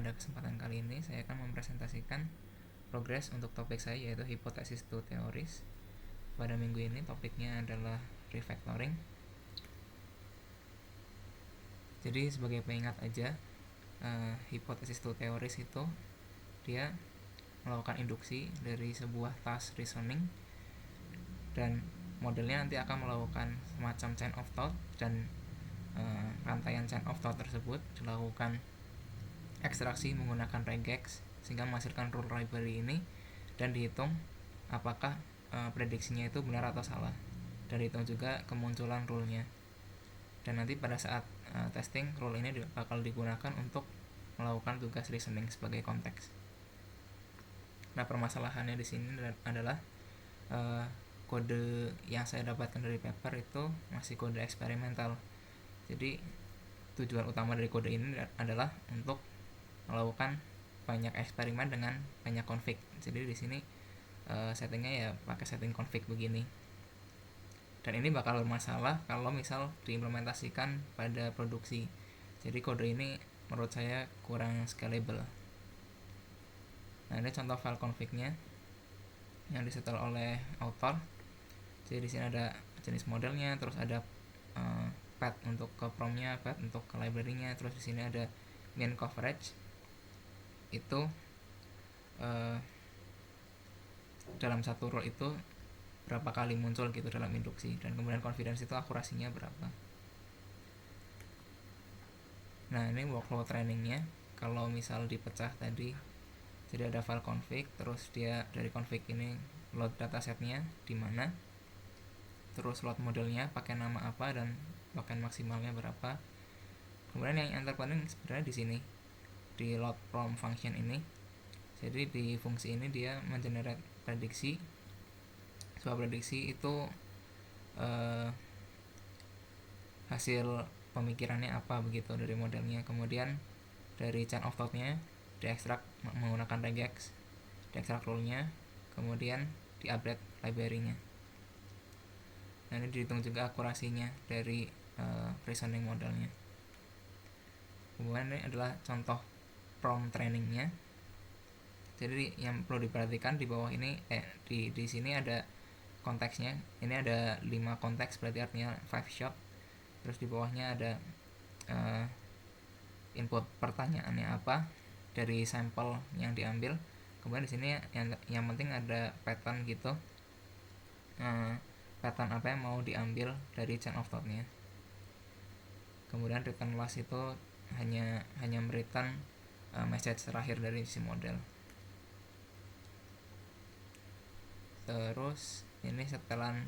pada kesempatan kali ini saya akan mempresentasikan progres untuk topik saya, yaitu hipotesis to theories. Pada minggu ini topiknya adalah refactoring. Jadi sebagai pengingat aja, hipotesis to theories itu dia melakukan induksi dari sebuah task reasoning, dan modelnya nanti akan melakukan semacam chain of thought, dan rantaian chain of thought tersebut dilakukan ekstraksi menggunakan regex sehingga menghasilkan rule library ini, dan dihitung apakah prediksinya itu benar atau salah, dan dihitung juga kemunculan rule-nya. Dan nanti pada saat testing, rule ini bakal digunakan untuk melakukan tugas reasoning sebagai konteks. Nah, permasalahannya di sini adalah kode yang saya dapatkan dari paper itu masih kode eksperimental. Jadi tujuan utama dari kode ini adalah untuk melakukan banyak eksperimen dengan banyak config. Jadi di sini settingnya ya pakai setting config begini. Dan ini bakal bermasalah kalau misal diimplementasikan pada produksi. Jadi kode ini menurut saya kurang scalable. Nah, ini contoh file config-nya yang disetel oleh author. Jadi di sini ada jenis modelnya, terus ada path untuk ke prompt-nya, path untuk ke library-nya, terus di sini ada mean coverage. Itu dalam satu rule itu berapa kali muncul gitu dalam induksi, dan kemudian confidence itu akurasinya berapa. Nah, ini workflow trainingnya. Kalau misal dipecah tadi, jadi ada file config, terus dia dari config ini load datasetnya di mana, terus load modelnya pakai nama apa, dan token maksimalnya berapa. Kemudian yang terpenting sebenarnya di sini di load from function ini. Jadi di fungsi ini dia mengenerate prediksi. Sebuah prediksi itu hasil pemikirannya apa begitu dari modelnya. Kemudian dari chain of thought-nya diekstrak menggunakan regex, diekstrak rule-nya, kemudian diupdate library-nya. Nah, ini dihitung juga akurasinya dari reasoning modelnya. Kemudian ini adalah contoh prompt trainingnya. Jadi yang perlu diperhatikan di bawah ini di sini ada konteksnya. Ini ada 5 konteks, berarti artinya 5 shot. Terus di bawahnya ada input pertanyaannya apa dari sampel yang diambil. Kemudian di sini yang penting ada pattern gitu. Pattern apa yang mau diambil dari chain of thought-nya. Kemudian return last itu hanya mereturn message terakhir dari si model. Terus ini setelan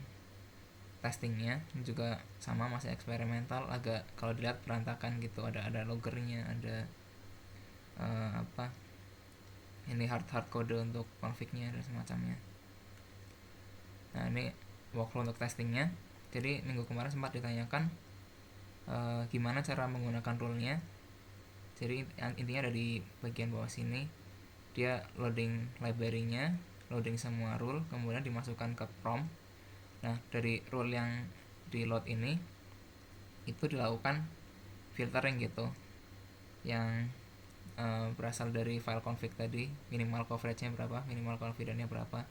testingnya juga sama, masih eksperimental, agak kalau dilihat berantakan gitu, ada loggernya, ada ini hard code untuk config-nya dan semacamnya. Nah, ini workflow untuk testingnya. Jadi minggu kemarin sempat ditanyakan gimana cara menggunakan rule-nya. Jadi intinya ada di bagian bawah sini. Dia loading library-nya, loading semua rule, kemudian dimasukkan ke prompt. Nah, dari rule yang di load ini itu dilakukan filtering gitu, yang berasal dari file config tadi, minimal coverage-nya berapa, minimal confidence-nya berapa.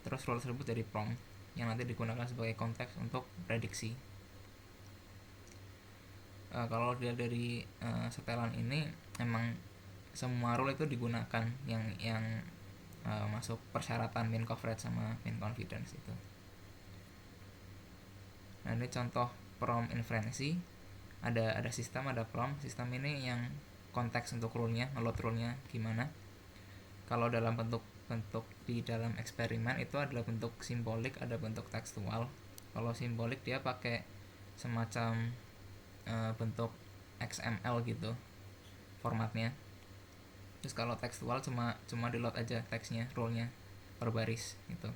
Terus rule tersebut dari prompt yang nanti digunakan sebagai konteks untuk prediksi. Kalau dilihat dari setelan ini, emang semua rule itu digunakan yang masuk persyaratan mean coverage sama mean confidence itu. Nah, ini contoh prompt inferensi. Ada sistem, ada prompt. Sistem ini yang konteks untuk rule-nya, ngeload rule-nya gimana. Kalau dalam bentuk di dalam eksperimen itu adalah bentuk simbolik, ada bentuk tekstual. Kalau simbolik dia pakai semacam bentuk XML gitu formatnya. Terus kalau tekstual cuma di load aja teksnya, rule-nya per baris gitu.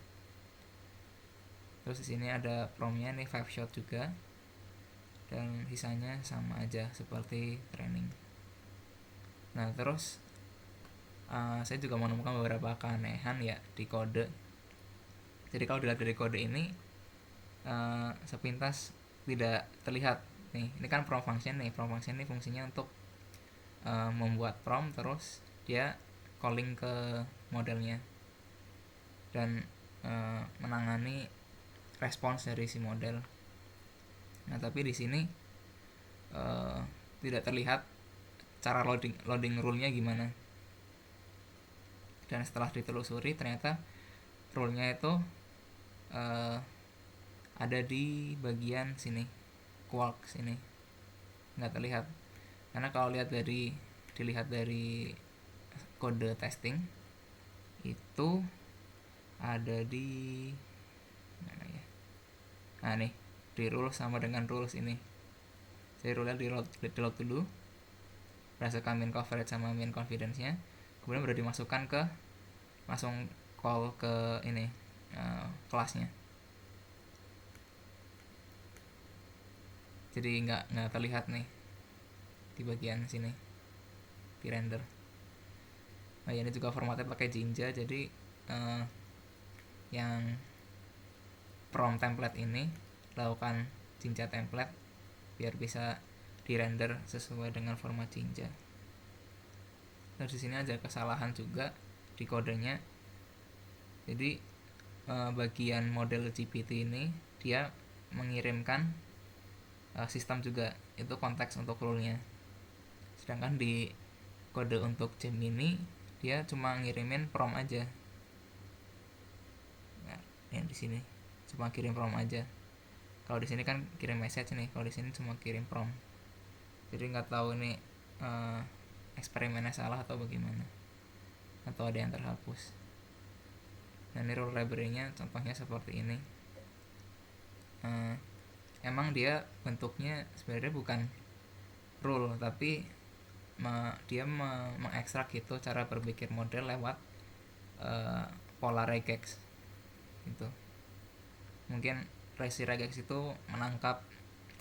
Terus di sini ada prompt-nya nih 5 shot juga, dan sisanya sama aja seperti training. Nah, terus saya juga menemukan beberapa keanehan ya di kode. Jadi kalau dilihat dari kode ini sepintas tidak terlihat nih. Ini kan prompt function nih. Prompt function ini fungsinya untuk membuat prompt, terus dia calling ke modelnya dan menangani respons dari si model. Nah, tapi di sini tidak terlihat cara loading rule-nya gimana. Dan setelah ditelusuri ternyata rule-nya itu ada di bagian sini, quark sini, nggak terlihat. Karena kalau dilihat dari kode testing itu ada di mana ya? Nah nih, di rules sama dengan rules ini. Jadi rule-nya di log dulu berdasarkan mean coverage sama mean confidence-nya, kemudian baru dimasukkan ke langsung call ke ini kelasnya. Jadi nggak terlihat nih di bagian sini di render. Nah, ini juga formatnya pakai Jinja, jadi yang prompt template ini lakukan Jinja template biar bisa di render sesuai dengan format Jinja. Nah, di sini ada kesalahan juga di kodenya. Jadi bagian model GPT ini dia mengirimkan sistem juga, itu konteks untuk rule-nya. Sedangkan di kode untuk Gemini dia cuma ngirimin prompt aja. Nah, yang di sini cuma kirim prompt aja. Kalau di sini kan kirim message nih, kalau di sini cuma kirim prompt. Jadi nggak tahu ini eksperimennya salah atau bagaimana, atau ada yang terhapus. Nah, ini rule library-nya contohnya seperti ini. Emang dia bentuknya sebenarnya bukan rule, tapi dia mengekstrak gitu cara berpikir model lewat pola regex gitu. Mungkin resi regex itu menangkap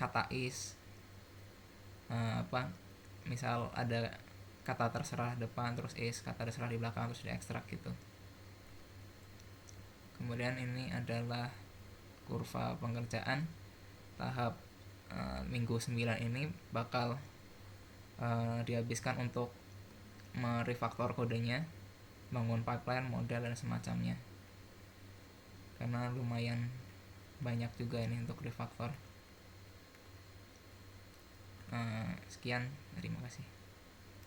kata is, misal ada kata terserah depan terus is, kata terserah di belakang terus diekstrak gitu. Kemudian ini adalah kurva pengerjaan tahap minggu 9 ini bakal dihabiskan untuk merefaktor kodenya, bangun pipeline, model dan semacamnya. Karena lumayan banyak juga ini untuk refaktor. Sekian, terima kasih.